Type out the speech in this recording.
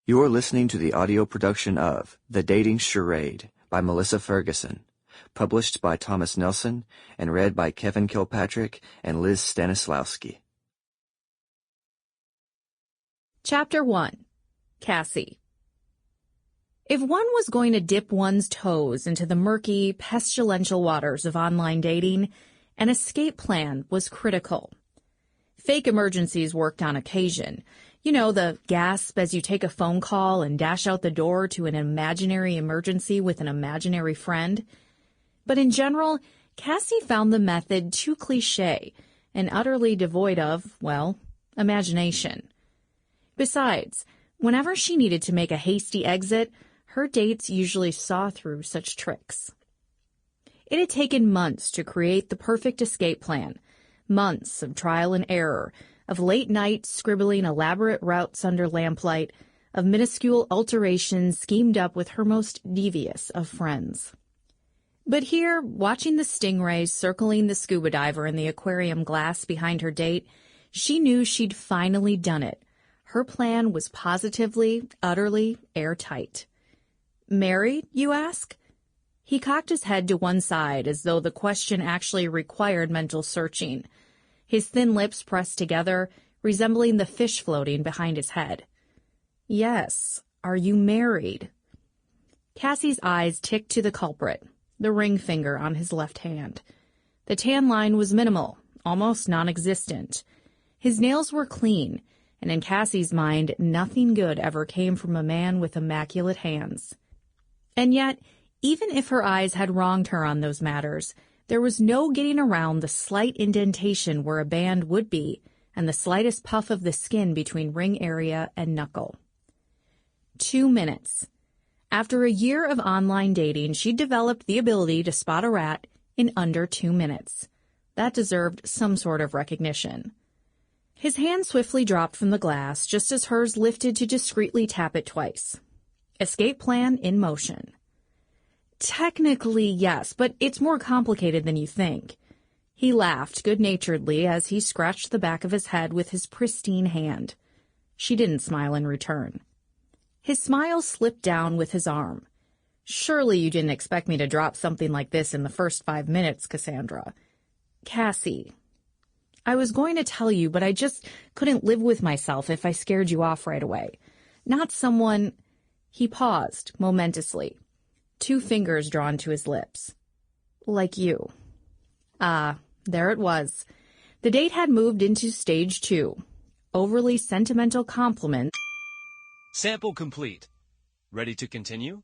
You're listening to the audio production of The Dating Charade by Melissa Ferguson, published by Thomas Nelson and read by Kevin Kilpatrick and Liz Stanislawski. Chapter 1. Cassie. If one was going to dip one's toes into the murky, pestilential waters of online dating, an escape plan was critical. Fake emergencies worked on occasion. You know, the gasp as you take a phone call and dash out the door to an imaginary emergency with an imaginary friend. But in general, Cassie found the method too cliché and utterly devoid of, well, imagination. Besides, whenever she needed to make a hasty exit, her dates usually saw through such tricks. It had taken months to create the perfect escape plan, months of trial and error, of late nights scribbling elaborate routes under lamplight, of minuscule alterations schemed up with her most devious of friends. But here, watching the stingrays circling the scuba diver in the aquarium glass behind her date, she knew she'd finally done it. Her plan was positively, utterly airtight. Married, you ask? He cocked his head to one side as though the question actually required mental searching. His thin lips pressed together, resembling the fish floating behind his head. Yes, are you married? Cassie's eyes ticked to the culprit, the ring finger on his left hand. The tan line was minimal, almost non-existent. His nails were clean, and in Cassie's mind, nothing good ever came from a man with immaculate hands. And yet, even if her eyes had wronged her on those matters, there was no getting around the slight indentation where a band would be and the slightest puff of the skin between ring area and knuckle. 2 minutes. After a year of online dating, she'd developed the ability to spot a rat in under 2 minutes. That deserved some sort of recognition. His hand swiftly dropped from the glass just as hers lifted to discreetly tap it twice. Escape plan in motion. Technically, yes, but it's more complicated than you think. He laughed good-naturedly as he scratched the back of his head with his pristine hand. She didn't smile in return. His smile slipped down with his arm. Surely you didn't expect me to drop something like this in the first 5 minutes, Cassandra. Cassie. I was going to tell you, but I just couldn't live with myself if I scared you off right away. Not someone... He paused, momentously. 2 fingers drawn to his lips. Like you. There it was. The date had moved into stage 2. Overly sentimental compliments. Sample complete. Ready to continue?